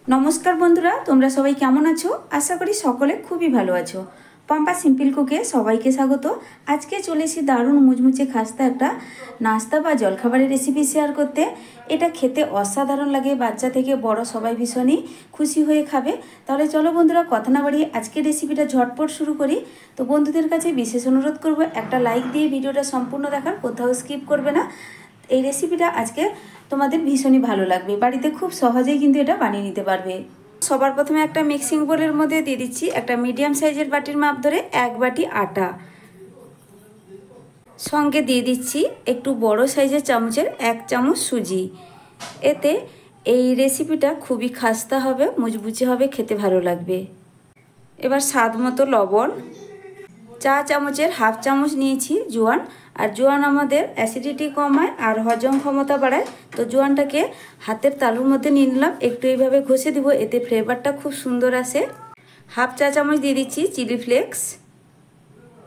নমস্কার বন্ধুরা, তোমরা সবাই কেমন আছো? আশা করি সকলে খুবই ভালো আছো। পম্পা সিম্পল কুকে সবাইকে স্বাগত। আজকে চলে এসেছি দারুণ মুচমুচে খাস্তা একটা নাস্তা বা জলখাবারের রেসিপি শেয়ার করতে। এটা খেতে অসাধারণ লাগে, বাচ্চা থেকে বড় সবাই ভীষণই খুশি হয়ে খাবে। তাহলে চলো বন্ধুরা, কথা না বাড়িয়ে আজকের রেসিপিটা ঝটপট শুরু করি। তো বন্ধুদের কাছে বিশেষ অনুরোধ করব, একটা লাইক দিয়ে ভিডিওটা সম্পূর্ণ দেখার, কোথাও স্কিপ করবে না। এই রেসিপিটা আজকে তোমাদের ভীষণই ভালো লাগবে, বাড়িতে খুব সহজেই কিন্তু এটা বানিয়ে নিতে পারবে। সবার প্রথমে একটা মিক্সিং বোলের মধ্যে দিয়ে দিচ্ছি একটা মিডিয়াম সাইজের বাটির মাপ ধরে 1 বাটি আটা, সঙ্গে দিয়ে দিচ্ছি একটু বড় সাইজের চামচের 1 চামচ সুজি। এতে এই রেসিপিটা খুবই খাস্তা হবে, মুচমুচে হবে, খেতে ভালো লাগবে। এবার স্বাদ মতো লবণ, চা চামচের 1/2 চামচ নিয়েছি জোয়ান। আর জোয়ান আমাদের অ্যাসিডিটি কমায় আর হজম ক্ষমতা বাড়ায়। তো জোয়ানটাকে হাতের তালুর মধ্যে নিয়ে নিলাম, একটু এইভাবে ঘষে দিব, এতে ফ্লেভারটা খুব সুন্দর আসে। 1/2 চা চামচ দিয়ে দিচ্ছি চিলি ফ্লেক্স।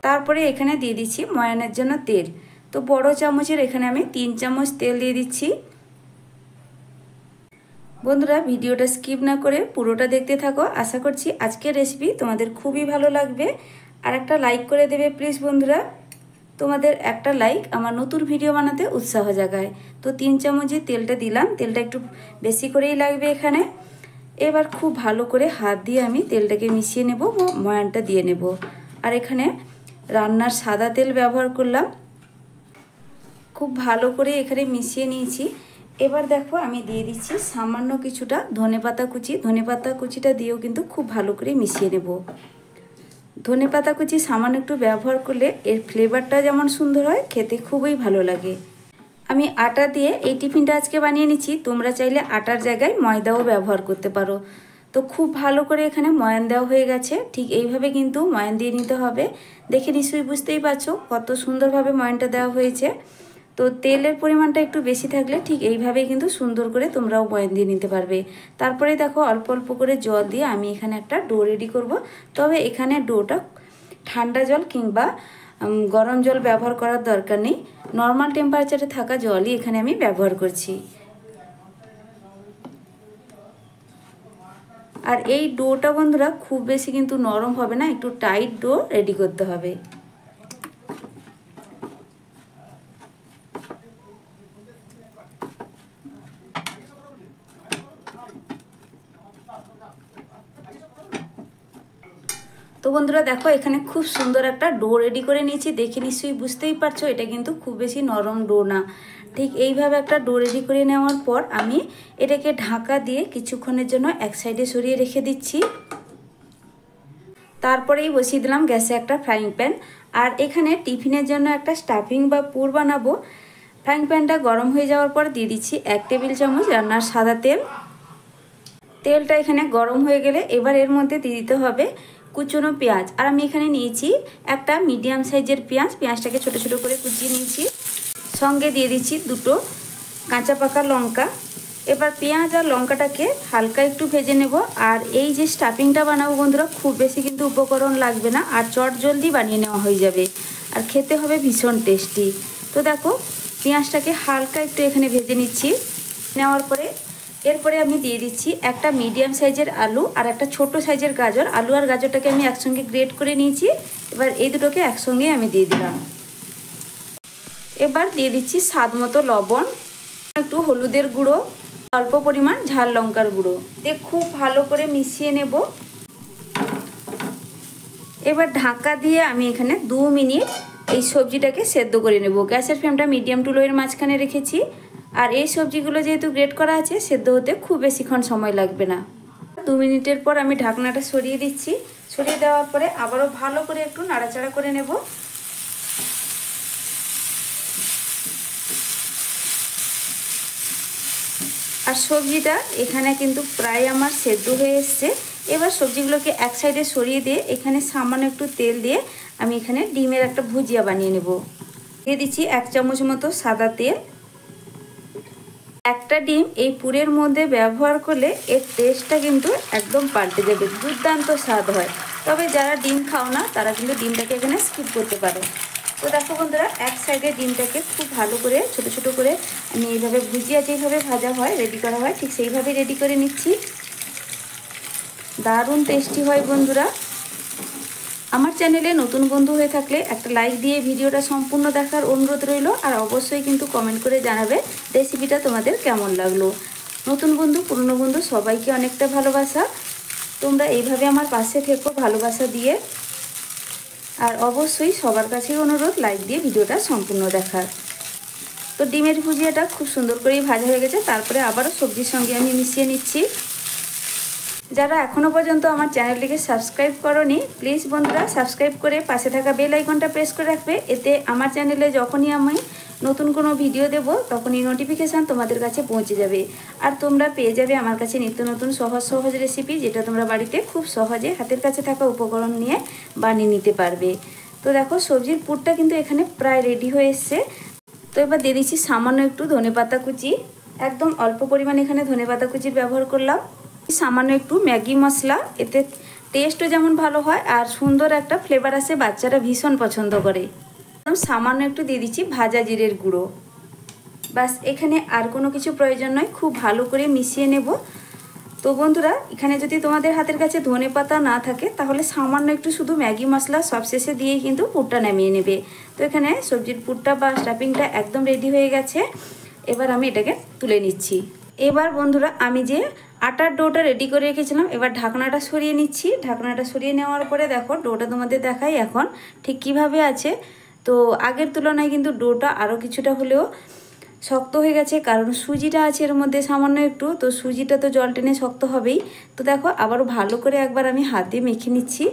তারপরে এখানে দিয়ে দিচ্ছি ময়ানের জন্য তেল। তো বড় চামচের এখানে আমি 3 চামচ তেল দিয়ে দিচ্ছি। বন্ধুরা, ভিডিওটা স্কিপ না করে পুরোটা দেখতে থাকো। আশা করছি আজকের রেসিপি তোমাদের খুবই ভালো লাগবে। আর একটা লাইক করে দেবে প্লিজ বন্ধুরা, তোমাদের একটা লাইক আমার নতুন ভিডিও বানাতে উৎসাহ জাগায়। তো 3 চামচে তেলটা দিলাম, তেলটা একটু বেশি করেই লাগবে এখানে। এবার খুব ভালো করে হাত দিয়ে আমি তেলটাকে মিশিয়ে নেব, ময়ানটা দিয়ে নেব। আর এখানে রান্নার সাদা তেল ব্যবহার করলাম, খুব ভালো করে এখানে মিশিয়ে নিয়েছি। এবার দেখো আমি দিয়ে দিচ্ছি সামান্য কিছুটা ধনেপাতা কুচি। ধনেপাতা কুচিটা দিয়েও কিন্তু খুব ভালো করে মিশিয়ে নেব। ধনেপাতা কুচি সামান্য একটু ব্যবহার করলে এর ফ্লেভারটা যেমন সুন্দর হয়, খেতে খুবই ভালো লাগে। আমি আটা দিয়ে এই টিফিনটা আজকে বানিয়ে নিচ্ছি, তোমরা চাইলে আটার জায়গায় ময়দাও ব্যবহার করতে পারো। তো খুব ভালো করে এখানে ময়ান দেওয়া হয়ে গেছে, ঠিক এইভাবে কিন্তু ময়ান দিয়ে নিতে হবে। দেখে নিশ্চয়ই বুঝতেই পারছো কত সুন্দরভাবে ময়ানটা দেওয়া হয়েছে। তো তেলের পরিমাণটা একটু বেশি থাকলে ঠিক এইভাবেই কিন্তু সুন্দর করে তোমরাও ময়ান দিয়ে নিতে পারবে। তারপরে দেখো অল্প অল্প করে জল দিয়ে আমি এখানে একটা ডো রেডি করব। তবে এখানে ডোটা ঠান্ডা জল কিংবা গরম জল ব্যবহার করার দরকার নেই, নর্মাল টেম্পারেচারে থাকা জলই এখানে আমি ব্যবহার করছি। আর এই ডোটা বন্ধুরা খুব বেশি কিন্তু নরম হবে না, একটু টাইট ডো রেডি করতে হবে। তো বন্ধুরা দেখো এখানে খুব সুন্দর একটা ডো রেডি করে নিয়েছি, দেখে নিশ্চয়ই বুঝতেই পারছো এটা কিন্তু খুব বেশি নরম ডো না। ঠিক এইভাবে একটা ডো রেডি করে নেওয়ার পর আমি এটাকে ঢাকা দিয়ে কিছুক্ষণের জন্য এক সাইডে সরিয়ে রেখে দিচ্ছি। তারপরেই বসিয়ে দিলাম গ্যাসে একটা ফ্রাইং প্যান। আর এখানে টিফিনের জন্য একটা স্টাফিং বা পুর বানাবো। ফ্রাইং প্যানটা গরম হয়ে যাওয়ার পর দিয়ে দিচ্ছি 1 টেবিল চামচ রান্নার সাদা তেল। তেলটা এখানে গরম হয়ে গেলে এবার এর মধ্যে দিয়ে দিতে হবে কুচনো পেঁয়াজ। আর আমি এখানে নিয়েছি একটা মিডিয়াম সাইজের পেঁয়াজ, পেঁয়াজটাকে ছোট ছোট করে কুচিয়ে নিয়েছি। সঙ্গে দিয়ে দিচ্ছি 2টো কাঁচা পাকা লঙ্কা। এবার পেঁয়াজ আর লঙ্কাটাকে হালকা একটু ভেজে নেব। আর এই যে স্টাফিংটা বানাবো বন্ধুরা, খুব বেশি কিন্তু উপকরণ লাগবে না, আর চট জলদি বানিয়ে নেওয়া হয়ে যাবে, আর খেতে হবে ভীষণ টেস্টি। তো দেখো পেঁয়াজটাকে হালকা একটু এখানে ভেজে নিচ্ছি। নেওয়ার পরে এরপরে আমি দিয়ে দিচ্ছি একটা মিডিয়াম সাইজের আলু আর একটা ছোট সাইজের গাজর। আলু আর গাজরটাকে আমি একসঙ্গে গ্রেট করে নিয়েছি। এবার এই দুটোকে একসঙ্গে আমি দিয়ে দিলাম। এবার দিয়ে দিচ্ছি স্বাদ মতো লবণ, একটু হলুদের গুঁড়ো, অল্প পরিমাণ ঝাল লঙ্কার গুঁড়ো দিয়ে খুব ভালো করে মিশিয়ে নেব। এবার ঢাকা দিয়ে আমি এখানে 2 মিনিট এই সবজিটাকে সেদ্ধ করে নেব। গ্যাসের ফ্লেমটা মিডিয়াম টু লোয়ের মাঝখানে রেখেছি। আর এই সবজিগুলো যেহেতু গ্রেট করা আছে, সেদ্ধ হতে খুব বেশিক্ষণ সময় লাগবে না। 2 মিনিটের পর আমি ঢাকনাটা সরিয়ে দিচ্ছি। সরিয়ে দেওয়ার পরে আবারও ভালো করে একটু নাড়াচাড়া করে নেব। আর সবজিটা এখানে কিন্তু প্রায় আমার সেদ্ধ হয়ে এসছে। এবার সবজিগুলোকে এক সাইডে সরিয়ে দিয়ে এখানে সামান্য একটু তেল দিয়ে আমি এখানে ডিমের একটা ভুজিয়া বানিয়ে নেব। দিয়ে দিচ্ছি 1 চামচ মতো সাদা তেল। একটা ডিম এই পুরের মধ্যে ব্যবহার করলে এর টেস্টটা কিন্তু একদম পাল্টে যাবে, দুর্দান্ত স্বাদ হয়। তবে যারা ডিম খাও না তারা কিন্তু ডিমটাকে এখানে স্কিপ করতে পারো। তো দেখো বন্ধুরা, এক সাইডে ডিমটাকে খুব ভালো করে ছোট ছোট করে আমি এইভাবে ভুজিয়া যেভাবে ভাজা হয় রেডি করা হয়, ঠিক সেইভাবে রেডি করে নিচ্ছি। দারুণ টেস্টি হয় বন্ধুরা। আমার চ্যানেলে নতুন বন্ধু হয়ে থাকলে একটা লাইক দিয়ে ভিডিওটা সম্পূর্ণ দেখার অনুরোধ রইল। আর অবশ্যই কিন্তু কমেন্ট করে জানাবে রেসিপিটা তোমাদের কেমন লাগলো। নতুন বন্ধু পুরনো বন্ধু সবাইকে অনেকটা ভালোবাসা। তোমরা এইভাবে আমার পাশে থেকো ভালোবাসা দিয়ে। আর অবশ্যই সবার কাছেই অনুরোধ লাইক দিয়ে ভিডিওটা সম্পূর্ণ দেখার। তো ডিমের ভুজিয়াটা খুব সুন্দর করেই ভাজা হয়ে গেছে। তারপরে আবারও সবজির সঙ্গে আমি মিশিয়ে নিচ্ছি। যারা এখনও পর্যন্ত আমার চ্যানেলটিকে সাবস্ক্রাইব করোনি প্লিজ বন্ধুরা সাবস্ক্রাইব করে পাশে থাকা বেল আইকনটা প্রেস করে রাখবে। এতে আমার চ্যানেলে যখনই আমি নতুন কোনো ভিডিও দেব তখনই নোটিফিকেশান তোমাদের কাছে পৌঁছে যাবে। আর তোমরা পেয়ে যাবে আমার কাছে নিত্য নতুন সহজ সহজ রেসিপি, যেটা তোমরা বাড়িতে খুব সহজে হাতের কাছে থাকা উপকরণ নিয়ে বানিয়ে নিতে পারবে। তো দেখো সবজির পুরটা কিন্তু এখানে প্রায় রেডি হয়ে এসছে। তো এবার দিয়ে দিচ্ছি সামান্য একটু ধনেপাতা কুচি। একদম অল্প পরিমাণে এখানে ধনেপাতা কুচির ব্যবহার করলাম। সামান্য একটু ম্যাগি মশলা, এতে টেস্টও যেমন ভালো হয় আর সুন্দর একটা ফ্লেভার আসে, বাচ্চারা ভীষণ পছন্দ করে। সামান্য একটু দিয়ে দিচ্ছি ভাজা জিরের গুঁড়ো। বাস এখানে আর কোনো কিছু প্রয়োজন নয়, খুব ভালো করে মিশিয়ে নেব। তো বন্ধুরা এখানে যদি তোমাদের হাতের কাছে ধনেপাতা না থাকে তাহলে সামান্য একটু শুধু ম্যাগি মশলা সবশেষে দিয়েই কিন্তু পুরটা নামিয়ে নেবে। তো এখানে সবজির পুরটা বা স্টাফিংটা একদম রেডি হয়ে গেছে। এবার আমি এটাকে তুলে নিচ্ছি। এবার বন্ধুরা আমি যে আটার ডোটা রেডি করে রেখেছিলাম এবার ঢাকনাটা সরিয়ে নিচ্ছি। ঢাকনাটা সরিয়ে নেওয়ার পরে দেখো ডোটা তোমাদের দেখাই এখন ঠিক কিভাবে আছে। তো আগের তুলনায় কিন্তু ডোটা আরও কিছুটা হলেও শক্ত হয়ে গেছে, কারণ সুজিটা আছে এর মধ্যে সামান্য একটু। তো সুজিটা তো জল টেনে শক্ত হবেই। তো দেখো আবারও ভালো করে একবার আমি হাত দিয়ে মেখে নিচ্ছি।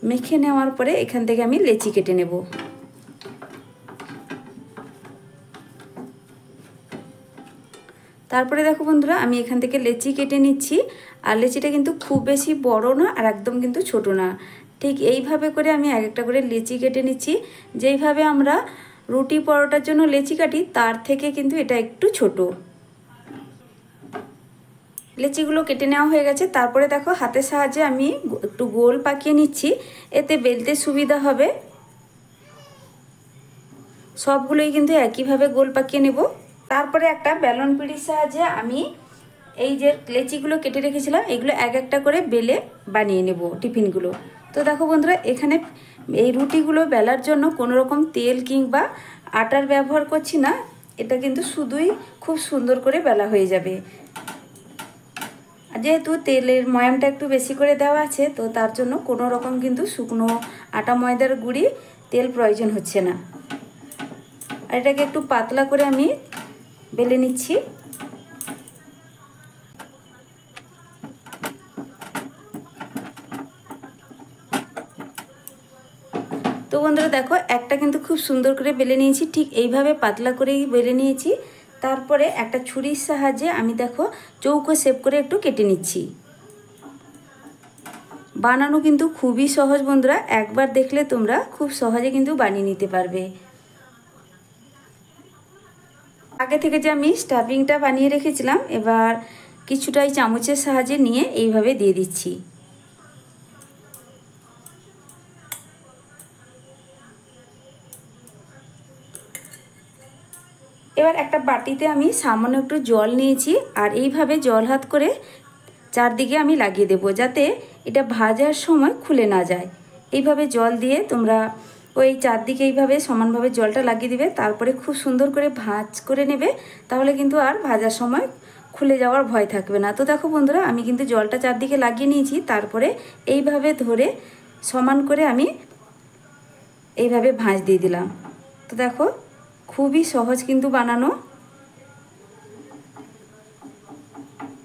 মেখে নেওয়ার পরে এখান থেকে আমি লেচি কেটে নেব। তারপরে দেখো বন্ধুরা আমি এখান থেকে লেচি কেটে নিচ্ছি। আর লেচিটা কিন্তু খুব বেশি বড় না আর একদম কিন্তু ছোট না, ঠিক এইভাবে করে আমি এক একটা করে লেচি কেটে নিচ্ছি। যেইভাবে আমরা রুটি পরোটার জন্য লেচি কাটি তার থেকে কিন্তু এটা একটু ছোট। লেচিগুলো কেটে নেওয়া হয়ে গেছে। তারপরে দেখো হাতের সাহায্যে আমি একটু গোল পাকিয়ে নিচ্ছি, এতে বেলতে সুবিধা হবে। সবগুলোই কিন্তু একইভাবে গোল পাকিয়ে নেব। তারপরে একটা বেলন পিঁড়ির সাহায্যে আমি এই যে লেচিগুলো কেটে রেখেছিলাম এগুলো এক একটা করে বেলে বানিয়ে নেব টিফিনগুলো। তো দেখো বন্ধুরা এখানে এই রুটিগুলো বেলার জন্য কোনো রকম তেল কিংবা আটার ব্যবহার করছি না, এটা কিন্তু শুধুই খুব সুন্দর করে বেলা হয়ে যাবে। যেহেতু তেলের ময়ামটা একটু বেশি করে দেওয়া আছে তো তার জন্য কোনো রকম কিন্তু শুকনো আটা ময়দার গুঁড়ি তেল প্রয়োজন হচ্ছে না। আর এটাকে একটু পাতলা করে আমি বেলে নিচ্ছি। তো বন্ধুরা দেখো একটা কিন্তু খুব সুন্দর করে বেলে নিয়েছি, ঠিক এইভাবে পাতলা করেই বেলে নিয়েছি। তারপরে একটা ছুরির সাহায্যে আমি দেখো চৌকো শেপ করে একটু কেটে নিচ্ছি। বানানো কিন্তু খুবই সহজ বন্ধুরা, একবার দেখলে তোমরা খুব সহজে কিন্তু বানিয়ে নিতে পারবে। আগে থেকে যে আমি স্টাফিংটা বানিয়ে রেখেছিলাম এবার কিছুটাই চামচের সাহায্যে নিয়ে এইভাবে দিয়ে দিচ্ছি। এবার একটা বাটিতে আমি সামান্য একটু জল নিয়েছি আর এইভাবে জল হাত করে চারদিকে আমি লাগিয়ে দেব যাতে এটা ভাজার সময় খুলে না যায়। এইভাবে জল দিয়ে তোমরা ওই চারদিকে এইভাবে সমানভাবে জলটা লাগিয়ে দিবে, তারপরে খুব সুন্দর করে ভাঁজ করে নেবে, তাহলে কিন্তু আর ভাজার সময় খুলে যাওয়ার ভয় থাকবে না। তো দেখো বন্ধুরা আমি কিন্তু জলটা চারদিকে লাগিয়ে নিয়েছি, তারপরে এইভাবে ধরে সমান করে আমি এইভাবে ভাঁজ দিয়ে দিলাম। তো দেখো খুবই সহজ কিন্তু বানানো,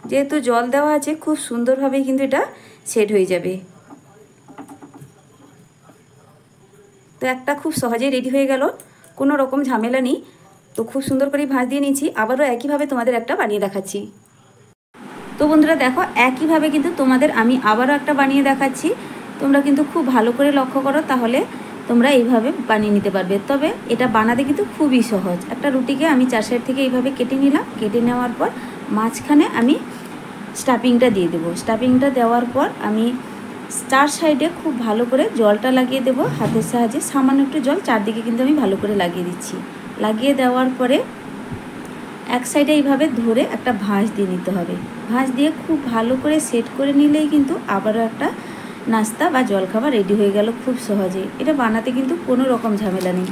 যেহেতু জল দেওয়া আছে খুব সুন্দরভাবে কিন্তু এটা সেট হয়ে যাবে। তো একটা খুব সহজেই রেডি হয়ে গেল, কোনো রকম ঝামেলা নেই। তো খুব সুন্দর করে ভাঁজ দিয়ে নিয়েছি, আবারও একইভাবে তোমাদের একটা বানিয়ে দেখাচ্ছি। তো বন্ধুরা দেখো একইভাবে কিন্তু তোমাদের আমি আবারও একটা বানিয়ে দেখাচ্ছি। তোমরা কিন্তু খুব ভালো করে লক্ষ্য করো, তাহলে তোমরা এইভাবে বানিয়ে নিতে পারবে। তবে এটা বানাতে কিন্তু খুবই সহজ। একটা রুটিকে আমি চার সাইড থেকে এইভাবে কেটে নিলাম, কেটে নেওয়ার পর মাঝখানে আমি স্টাফিংটা দিয়ে দেবো। স্টাফিংটা দেওয়ার পর আমি চার সাইডে খুব ভালো করে জলটা লাগিয়ে দেব হাতের সাহায্যে। সামান্য একটু জল চারদিকে কিন্তু আমি ভালো করে লাগিয়ে দিচ্ছি। লাগিয়ে দেওয়ার পরে এক সাইডে এইভাবে ধরে একটা ভাঁজ দিয়ে নিতে হবে। ভাঁজ দিয়ে খুব ভালো করে সেট করে নিলেই কিন্তু আবারও একটা নাস্তা বা জলখাবার রেডি হয়ে গেল খুব সহজেই। এটা বানাতে কিন্তু কোনো রকম ঝামেলা নেই।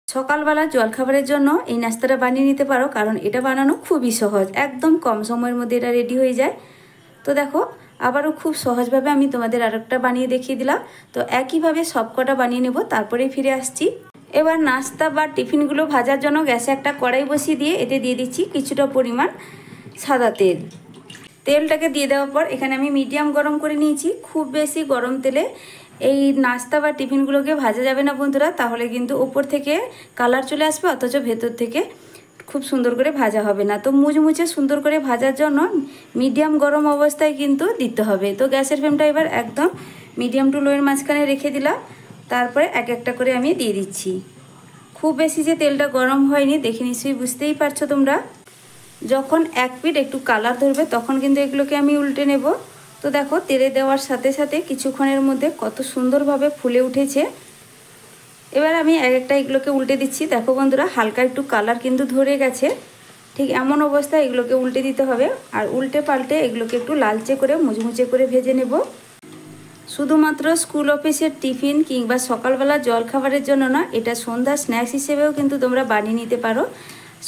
সকালবেলা জলখাবারের জন্য এই নাস্তাটা বানিয়ে নিতে পারো, কারণ এটা বানানো খুবই সহজ, একদম কম সময়ের মধ্যে এটা রেডি হয়ে যায়। তো দেখো আবারও খুব সহজভাবে আমি তোমাদের আরেকটা বানিয়ে দেখিয়ে দিলাম। তো একইভাবে সবকটা বানিয়ে নেব, তারপরেই ফিরে আসছি। এবার নাস্তা বা টিফিনগুলো ভাজার জন্য গ্যাসে একটা কড়াই বসিয়ে দিয়ে এতে দিয়ে দিচ্ছি কিছুটা পরিমাণ সাদা তেল। তেলটাকে দিয়ে দেওয়ার পর এখানে আমি মিডিয়াম গরম করে নিয়েছি। খুব বেশি গরম তেলে এই নাস্তা বা টিফিনগুলোকে ভাজা যাবে না বন্ধুরা, তাহলে কিন্তু উপর থেকে কালার চলে আসবে অথচ ভেতর থেকে খুব সুন্দর করে ভাজা হবে না। তো মুচমুচে সুন্দর করে ভাজার জন্য মিডিয়াম গরম অবস্থায় কিন্তু দিতে হবে। তো গ্যাসের ফ্লেমটা এবার একদম মিডিয়াম টু লোয়ের মাঝখানে রেখে দিলাম। তারপরে এক একটা করে আমি দিয়ে দিচ্ছি। খুব বেশি যে তেলটা গরম হয়নি দেখে নিশ্চয়ই বুঝতেই পারছো তোমরা। যখন এক পিঠ একটু কালার ধরবে তখন কিন্তু এগুলোকে আমি উল্টে নেব। তো দেখো তেলে দেওয়ার সাথে সাথে কিছুক্ষণের মধ্যে কত সুন্দরভাবে ফুলে উঠেছে। এবার আমি এক একটা এগুলোকে উল্টে দিচ্ছি। দেখো বন্ধুরা হালকা একটু কালার কিন্তু ধরে গেছে। ঠিক এমন অবস্থায় এগুলোকে উল্টে দিতে হবে, আর উল্টে পাল্টে এগুলোকে একটু লালচে করে মুচমুচে করে ভেজে নেব। শুধুমাত্র স্কুল অফিসের টিফিন কিংবা সকালবেলা জলখাবারের জন্য না, এটা সন্ধ্যা স্ন্যাক্স হিসেবেও কিন্তু তোমরা বানিয়ে নিতে পারো।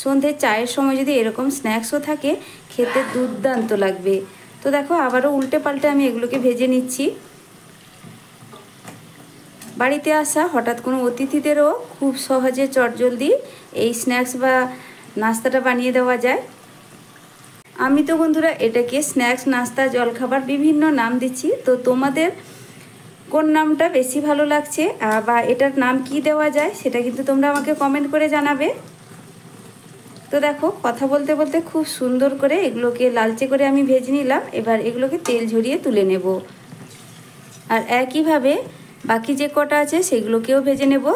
সন্ধ্যে চায়ের সময় যদি এরকম স্ন্যাক্সও থাকে খেতে দুর্দান্ত লাগবে। তো দেখো আবারও উল্টে পাল্টে আমি এগুলোকে ভেজে নিচ্ছি। বাড়িতে আসা হঠাৎ কোনো অতিথিদেরও খুব সহজে চটজলদি এই স্ন্যাক্স বা নাস্তাটা বানিয়ে দেওয়া যায়। আমি তো বন্ধুরা এটাকে স্ন্যাক্স, নাস্তা, জলখাবার বিভিন্ন নাম দিচ্ছি। তো তোমাদের কোন নামটা বেশি ভালো লাগছে বা এটার নাম কি দেওয়া যায় সেটা কিন্তু তোমরা আমাকে কমেন্ট করে জানাবে। তো দেখো কথা বলতে বলতে খুব সুন্দর করে এগুলোকে লালচে করে আমি ভেজে নিলাম। এবার এগুলোকে তেল ঝরিয়ে তুলে নেব, আর একইভাবে বাকি যে কটা আছে সেগুলোকেও ভেজে নেব।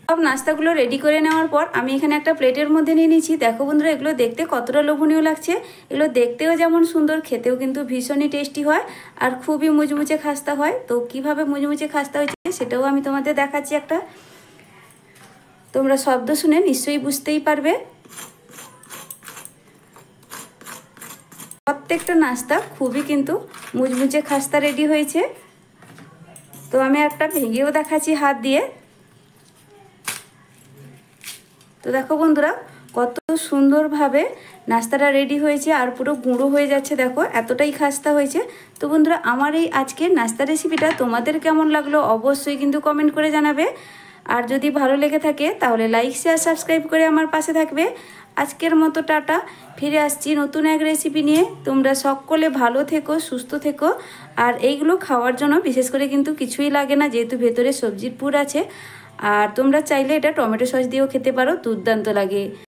সব নাস্তাগুলো রেডি করে নেওয়ার পর আমি এখানে একটা প্লেটের মধ্যে নিয়ে নিয়েছি। দেখো বন্ধুরা এগুলো দেখতে কতটা লোভনীয় লাগছে। এগুলো দেখতেও যেমন সুন্দর, খেতেও কিন্তু ভীষণই টেস্টি হয় আর খুবই মুচমুচে খাস্তা হয়। তো কিভাবে মুচমুচে খাস্তা হয়েছে সেটাও আমি তোমাদের দেখাচ্ছি একটা। তোমরা শব্দ শুনে নিশ্চয়ই বুঝতেই পারবে। প্রত্যেকটা নাস্তা খুবই কিন্তু মুচমুচে খাস্তা রেডি হয়েছে। তো আমি একটা ভেঙেও দেখাচ্ছি হাত দিয়ে। তো দেখো বন্ধুরা কত সুন্দরভাবে নাস্তাটা রেডি হয়েছে আর পুরো গুঁড়ো হয়ে যাচ্ছে, দেখো এতটাই খাস্তা হয়েছে। তো বন্ধুরা আমার এই আজকের নাস্তা রেসিপিটা তোমাদের কেমন লাগলো অবশ্যই কিন্তু কমেন্ট করে জানাবে। আর যদি ভালো লেগে থাকে তাহলে লাইক, শেয়ার, সাবস্ক্রাইব করে আমার পাশে থাকবে। আজকের মতো টাটা, ফিরে আসছি নতুন এক রেসিপি নিয়ে। তোমরা সকলে ভালো থেকো, সুস্থ থেকো। আর এইগুলো খাওয়ার জন্য বিশেষ করে কিন্তু কিছুই লাগে না, যেহেতু ভেতরে সবজির পুর আছে। আর তোমরা চাইলে এটা টমেটো সস দিয়েও খেতে পারো, দুর্দান্ত লাগে।